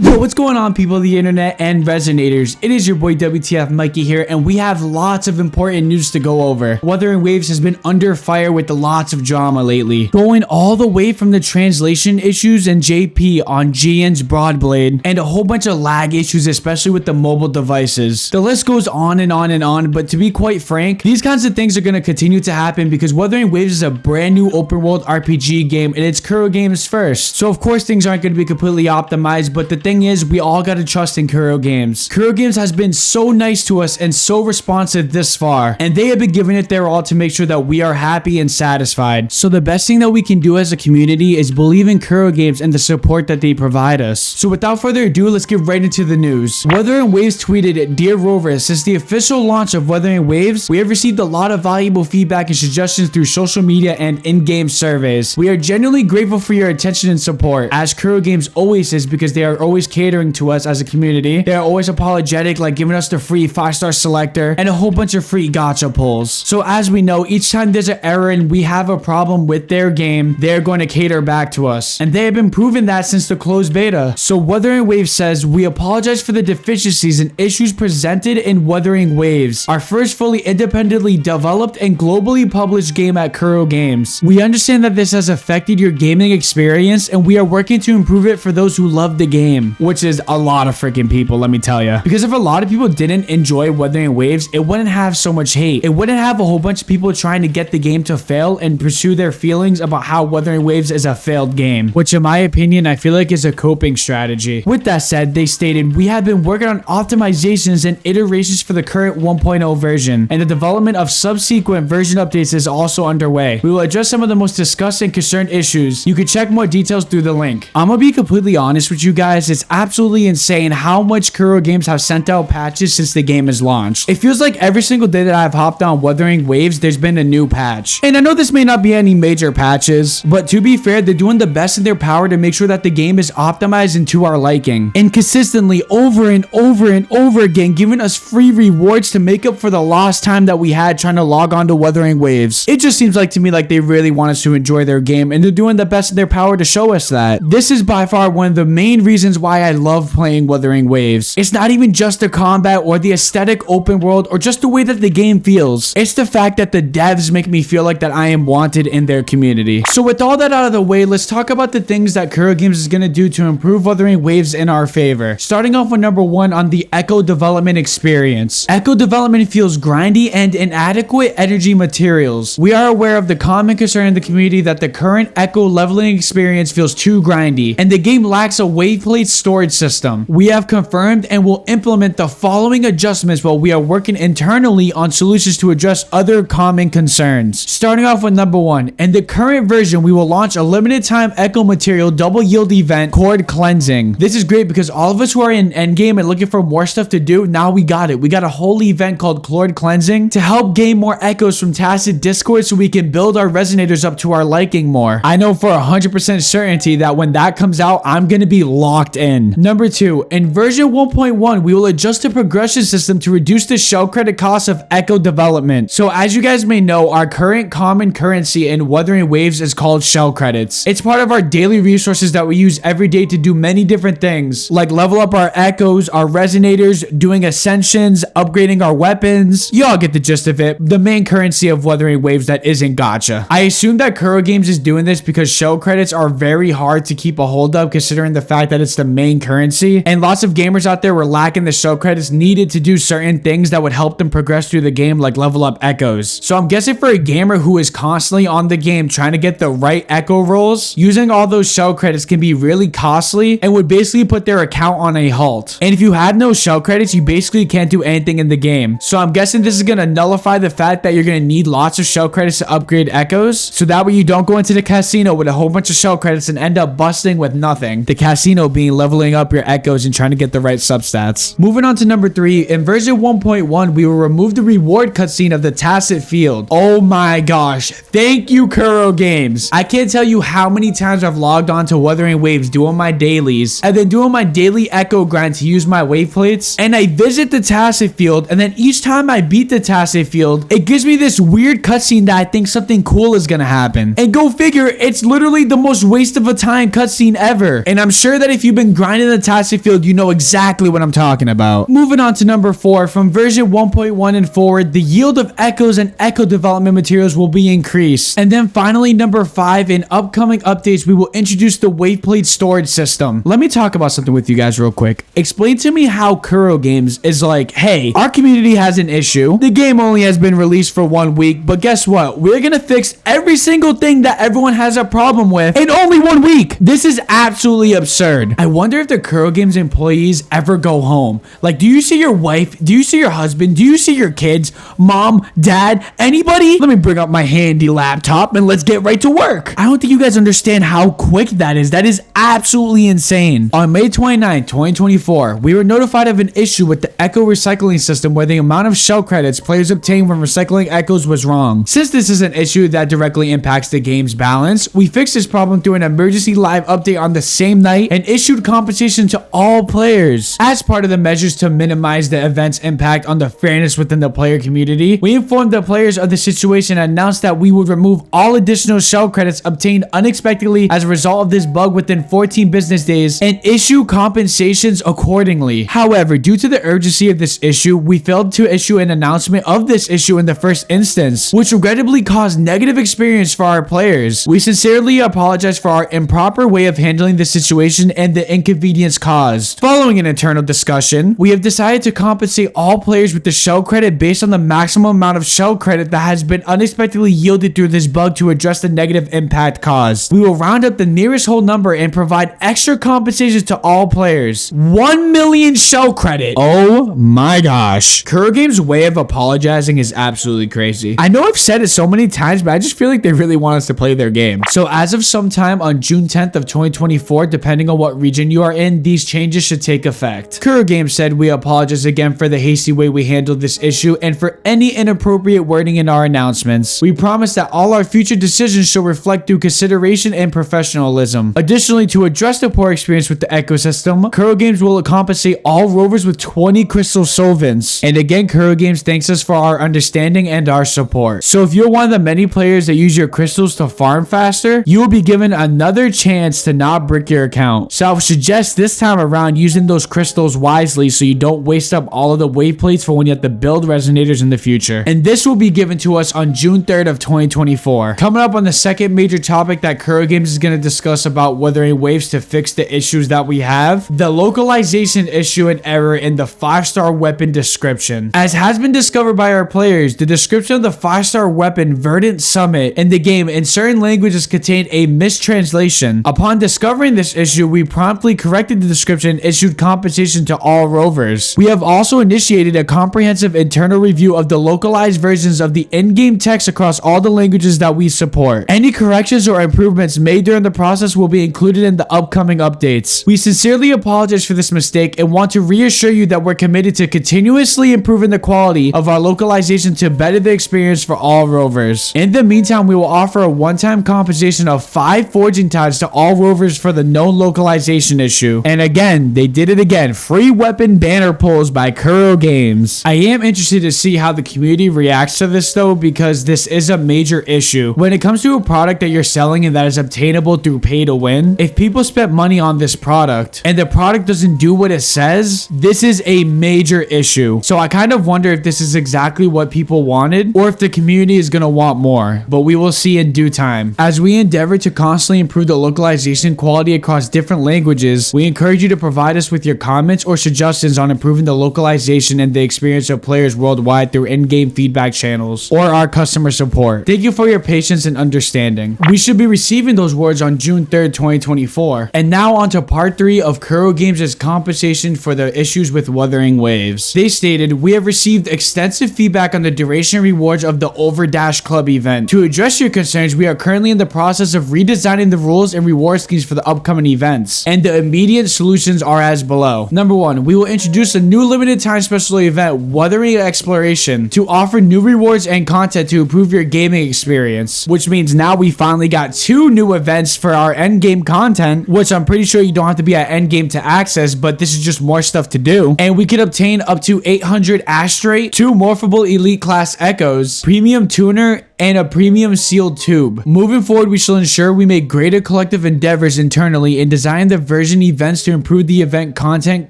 Yo, what's going on, people of the internet and resonators? It is your boy wtfmikxy here, and we have lots of important news to go over. Wuthering Waves has been under fire with lots of drama lately, going all the way from the translation issues and JP on Jian's Broadblade, and a whole bunch of lag issues, especially with the mobile devices. The list goes on and on and on, but to be quite frank, these kinds of things are going to continue to happen because Wuthering Waves is a brand new open world RPG game, and it's Kuro Games first. So of course things aren't going to be completely optimized, but the thing is, we all gotta trust in Kuro Games. Kuro Games has been so nice to us and so responsive this far, and they have been giving it their all to make sure that we are happy and satisfied. So the best thing that we can do as a community is believe in Kuro Games and the support that they provide us. So without further ado, let's get right into the news. Wuthering Waves tweeted, "Dear Rover, since the official launch of Wuthering Waves, we have received a lot of valuable feedback and suggestions through social media and in-game surveys. We are genuinely grateful for your attention and support, as Kuro Games always is, because they are always catering to us as a community. They are always apologetic, like giving us the free 5-star selector and a whole bunch of free gacha pulls. So as we know, each time there's an error and we have a problem with their game, they're going to cater back to us. And they have been proving that since the closed beta. So Wuthering Waves says, we apologize for the deficiencies and issues presented in Wuthering Waves, our first fully independently developed and globally published game at Kuro Games. We understand that this has affected your gaming experience, and we are working to improve it for those who love the game," which is a lot of freaking people, let me tell you. Because if a lot of people didn't enjoy Wuthering Waves, it wouldn't have so much hate. It wouldn't have a whole bunch of people trying to get the game to fail and pursue their feelings about how Wuthering Waves is a failed game, which in my opinion, I feel like is a coping strategy. With that said, they stated, "We have been working on optimizations and iterations for the current 1.0 version, and the development of subsequent version updates is also underway. We will address some of the most discussed and concerned issues. You can check more details through the link." I'm gonna be completely honest with you guys, it's absolutely insane how much Kuro Games have sent out patches since the game is launched. It feels like every single day that I've hopped on Wuthering Waves, there's been a new patch. And I know this may not be any major patches, but to be fair, they're doing the best in their power to make sure that the game is optimized and to our liking, and consistently over and over and over again giving us free rewards to make up for the lost time that we had trying to log on to Wuthering Waves. It just seems like to me like they really want us to enjoy their game, and they're doing the best in their power to show us that. This is by far one of the main reasons why I love playing Wuthering Waves. It's not even just the combat or the aesthetic open world or just the way that the game feels. It's the fact that the devs make me feel like that I am wanted in their community. So with all that out of the way, let's talk about the things that Kuro Games is going to do to improve Wuthering Waves in our favor. Starting off with number 1 on the echo development experience. Echo development feels grindy and inadequate energy materials. We are aware of the common concern in the community that the current echo leveling experience feels too grindy, and the game lacks a waveplate storage system. We have confirmed and will implement the following adjustments while we are working internally on solutions to address other common concerns. Starting off with number 1, in the current version, we will launch a limited time echo material double yield event, Cord Cleansing. This is great because all of us who are in endgame and looking for more stuff to do, now we got it. We got a whole event called Cord Cleansing to help gain more echoes from Tacit Discord so we can build our resonators up to our liking more. I know for 100% certainty that when that comes out, I'm gonna be locked in. Number 2, in version 1.1, we will adjust the progression system to reduce the shell credit cost of echo development. So as you guys may know, our current common currency in Wuthering Waves is called shell credits. It's part of our daily resources that we use every day to do many different things, like level up our echoes, our resonators, doing ascensions, upgrading our weapons. Y'all get the gist of it. The main currency of Wuthering Waves that isn't gacha. I assume that Kuro Games is doing this because shell credits are very hard to keep a hold of, considering the fact that it's the main currency, and lots of gamers out there were lacking the shell credits needed to do certain things that would help them progress through the game, like level up echoes. So I'm guessing for a gamer who is constantly on the game trying to get the right echo rolls, using all those shell credits can be really costly and would basically put their account on a halt. And if you had no shell credits, you basically can't do anything in the game. So I'm guessing this is going to nullify the fact that you're going to need lots of shell credits to upgrade echoes, so that way you don't go into the casino with a whole bunch of shell credits and end up busting with nothing. The casino being leveling up your echoes and trying to get the right substats. Moving on to number 3, in version 1.1, we will remove the reward cutscene of the Tacit Field. Oh my gosh. Thank you, Kuro Games. I can't tell you how many times I've logged on to Wuthering Waves doing my dailies and then doing my daily echo grind to use my wave plates, and I visit the Tacit Field, and then each time I beat the Tacit Field, it gives me this weird cutscene that I think something cool is gonna happen. And go figure, it's literally the most waste of a time cutscene ever. And I'm sure that if you've been been grinding the tastic field, you know exactly what I'm talking about. Moving on to number 4, from version 1.1 and forward, the yield of echoes and echo development materials will be increased. And then finally, number 5, in upcoming updates, we will introduce the wave plate storage system. Let me talk about something with you guys real quick. Explain to me how Kuro Games is like, hey, our community has an issue. The game only has been released for 1 week, but guess what? We're gonna fix every single thing that everyone has a problem with in only 1 week. This is absolutely absurd. I wonder if the Kuro Games employees ever go home. Like, do you see your wife? Do you see your husband? Do you see your kids? Mom, dad, anybody? Let me bring up my handy laptop and let's get right to work. I don't think you guys understand how quick that is. That is absolutely insane. On May 29, 2024, we were notified of an issue with the Echo recycling system where the amount of shell credits players obtained when recycling echoes was wrong. Since this is an issue that directly impacts the game's balance, we fixed this problem through an emergency live update on the same night and issued compensation to all players. As part of the measures to minimize the event's impact on the fairness within the player community, we informed the players of the situation and announced that we would remove all additional shell credits obtained unexpectedly as a result of this bug within 14 business days and issue compensations accordingly. However, due to the urgency of this issue, we failed to issue an announcement of this issue in the first instance, which regrettably caused negative experience for our players. We sincerely apologize for our improper way of handling the situation and the inconvenience caused. Following an internal discussion, we have decided to compensate all players with the shell credit based on the maximum amount of shell credit that has been unexpectedly yielded through this bug to address the negative impact caused. We will round up the nearest whole number and provide extra compensations to all players. 1 million shell credit. Oh my gosh. Kuro Games' way of apologizing is absolutely crazy. I know I've said it so many times, but I just feel like they really want us to play their game. So as of sometime on June 10th of 2024, depending on what region you are in, these changes should take effect. Kuro Games said, we apologize again for the hasty way we handled this issue and for any inappropriate wording in our announcements. We promise that all our future decisions shall reflect due consideration and professionalism. Additionally, to address the poor experience with the ecosystem, Kuro Games will compensate all rovers with 20 crystal solvents. And again, Kuro Games thanks us for our understanding and our support. So if you're one of the many players that use your crystals to farm faster, you will be given another chance to not brick your account. So I would suggest this time around using those crystals wisely so you don't waste up all of the wave plates for when you have to build resonators in the future. And this will be given to us on June 3rd of 2024. Coming up on the second major topic that Kuro Games is going to discuss about Wuthering waves to fix the issues that we have, the localization issue and error in the 5-star weapon description. As has been discovered by our players, the description of the 5-star weapon Verdant Summit in the game in certain languages contained a mistranslation. Upon discovering this issue, we promptly corrected the description and issued compensation to all rovers. We have also initiated a comprehensive internal review of the localized versions of the in-game text across all the languages that we support. Any corrections or improvements made during the process will be included in the upcoming updates. We sincerely apologize for this mistake and want to reassure you that we're committed to continuously improving the quality of our localization to better the experience for all rovers. In the meantime, we will offer a one-time compensation of 5 forging tides to all rovers for the known localization issue. And again, they did it again. Free weapon banner pulls by Kuro Games. I am interested to see how the community reacts to this though, because this is a major issue. When it comes to a product that you're selling and that is obtainable through pay to win, if people spent money on this product and the product doesn't do what it says, this is a major issue. So I kind of wonder if this is exactly what people wanted or if the community is going to want more, but we will see in due time. As we endeavor to constantly improve the localization quality across different languages, we encourage you to provide us with your comments or suggestions on improving the localization and the experience of players worldwide through in-game feedback channels or our customer support. Thank you for your patience and understanding. We should be receiving those words on June 3rd, 2024. And now on to part 3 of Kuro Games' compensation for the issues with Wuthering waves. They stated, we have received extensive feedback on the duration rewards of the Overdash Club event. To address your concerns, we are currently in the process of redesigning the rules and reward schemes for the upcoming events. And the immediate solutions are as as below. Number 1, we will introduce a new limited time special event, Wuthering Exploration, to offer new rewards and content to improve your gaming experience, which means now we finally got 2 new events for our endgame content, which I'm pretty sure you don't have to be at endgame to access, but this is just more stuff to do. And we can obtain up to 800 Astrate, 2 morphable elite class echoes, premium tuner, and a premium sealed tube. Moving forward, we shall ensure we make greater collective endeavors internally and design the version events to improve the event content,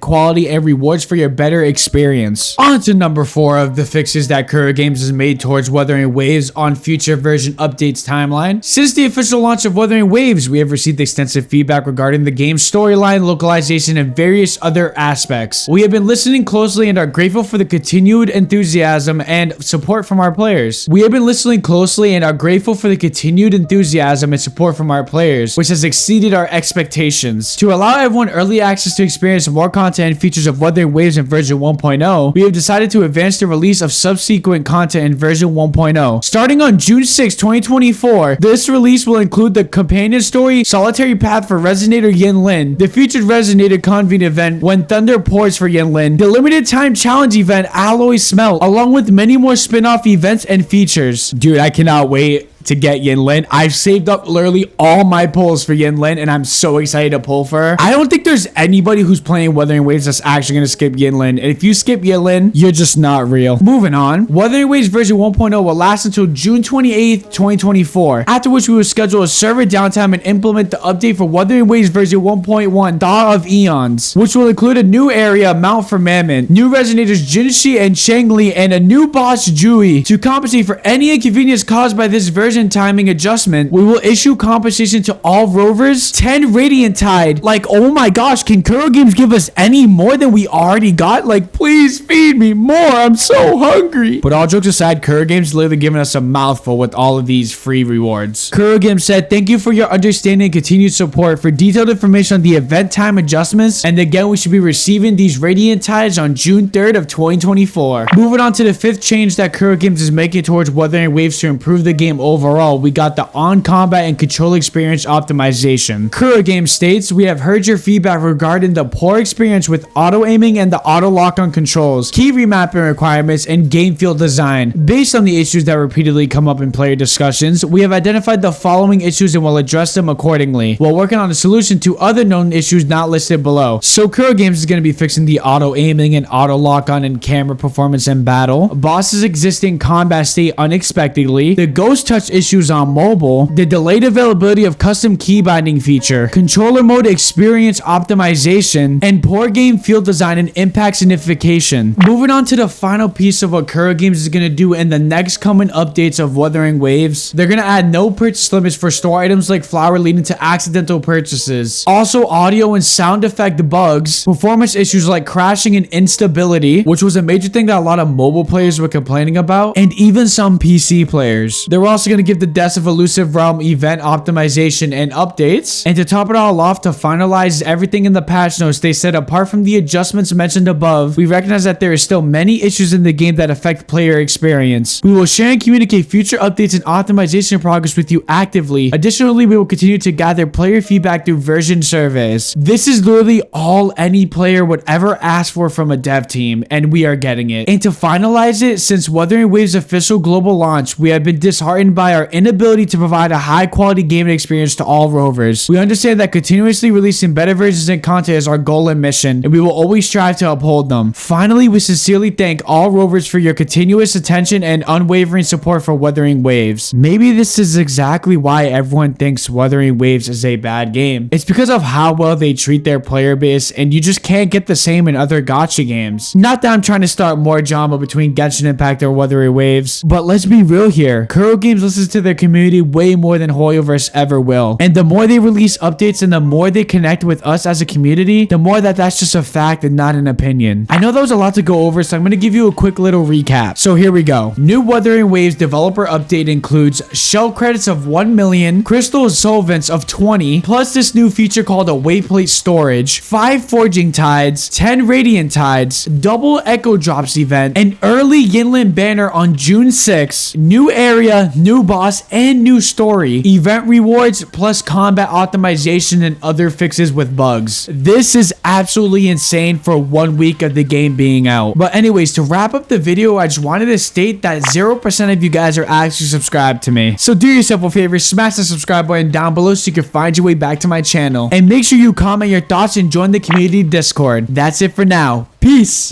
quality, and rewards for your better experience. On to number 4 of the fixes that Kuro Games has made towards Wuthering Waves on future version updates timeline. Since the official launch of Wuthering Waves, we have received extensive feedback regarding the game's storyline, localization, and various other aspects. We have been listening closely and are grateful for the continued enthusiasm and support from our players. We have been listening closely and are grateful for the continued enthusiasm and support from our players, which has exceeded our expectations. To allow everyone early access to experience more content and features of Wuthering Waves in version 1.0, we have decided to advance the release of subsequent content in version 1.0. Starting on June 6, 2024, this release will include the companion story, Solitary Path for Resonator Yinlin, the featured Resonator Convene event When Thunder Pours for Yinlin, the limited time challenge event Alloy Smelt, along with many more spin-off events and features. Dude, I cannot wait to get Yinlin. I've saved up literally all my pulls for Yinlin, and I'm so excited to pull for her. I don't think there's anybody who's playing Wuthering Waves that's actually going to skip Yinlin, and if you skip Yinlin, you're just not real. Moving on, Wuthering Waves version 1.0 will last until June 28th, 2024, after which we will schedule a server downtime and implement the update for Wuthering Waves version 1.1, Thaw of Eons, which will include a new area, Mount Firmament, new resonators Jinshi and Changli, and a new boss Jui. To compensate for any inconvenience caused by this version timing adjustment, we will issue compensation to all rovers 10 Radiant Tide. Like, oh my gosh, can Kuro Games give us any more than we already got? Like, please feed me more. I'm so hungry. But all jokes aside, Kuro Games literally giving us a mouthful with all of these free rewards. Kuro Games said, "Thank you for your understanding and continued support. For detailed information on the event time adjustments, and again, we should be receiving these Radiant Tides on June 3rd of 2024. Moving on to the 5th change that Kuro Games is making towards Wuthering Waves to improve the game overall, we got the on-combat and control experience optimization. Kuro Games states, "We have heard your feedback regarding the poor experience with auto-aiming and the auto-lock-on controls, key remapping requirements, and game field design. Based on the issues that repeatedly come up in player discussions, we have identified the following issues and will address them accordingly, while working on a solution to other known issues not listed below." So Kuro Games is going to be fixing the auto-aiming and auto-lock-on and camera performance in battle, bosses' existing combat state unexpectedly, the ghost touch issues on mobile, the delayed availability of custom key binding feature, controller mode experience optimization, and poor game field design and impact signification. Moving on to the final piece of what Kuro Games is going to do in the next coming updates of Wuthering Waves, they're going to add no purchase limits for store items like flour leading to accidental purchases. Also, audio and sound effect bugs, performance issues like crashing and instability, which was a major thing that a lot of mobile players were complaining about, and even some PC players. They're also going to give the Deaths of Elusive Realm event optimization and updates. And to top it all off, to finalize everything in the patch notes, they said apart from the adjustments mentioned above, we recognize that there is still many issues in the game that affect player experience. We will share and communicate future updates and optimization progress with you actively. Additionally, we will continue to gather player feedback through version surveys. This is literally all any player would ever ask for from a dev team, and we are getting it. And to finalize it, since Wuthering Waves' official global launch, we have been disheartened by our inability to provide a high quality gaming experience to all rovers. We understand that continuously releasing better versions and content is our goal and mission, and we will always strive to uphold them. Finally, we sincerely thank all rovers for your continuous attention and unwavering support for Wuthering Waves. Maybe this is exactly why everyone thinks Wuthering Waves is a bad game. It's because of how well they treat their player base, and you just can't get the same in other gacha games. Not that I'm trying to start more drama between Genshin Impact or Wuthering Waves, but let's be real here. Kuro Games listens to their community way more than Hoyoverse ever will. And the more they release updates and the more they connect with us as a community, the more that's just a fact and not an opinion. I know that was a lot to go over, so I'm going to give you a quick little recap. So here we go. New Wuthering Waves developer update includes shell credits of 1 million, crystal solvents of 20, plus this new feature called a wayplate storage, 5 forging tides, 10 radiant tides, double echo drops event, an early Yinlin banner on June 6, new area, new boss and new story, event rewards, plus combat optimization and other fixes with bugs. This is absolutely insane for 1 week of the game being out. But anyways, to wrap up the video, I just wanted to state that 0% of you guys are actually subscribed to me. So do yourself a favor, smash the subscribe button down below so you can find your way back to my channel. And make sure you comment your thoughts and join the community Discord. That's it for now. Peace!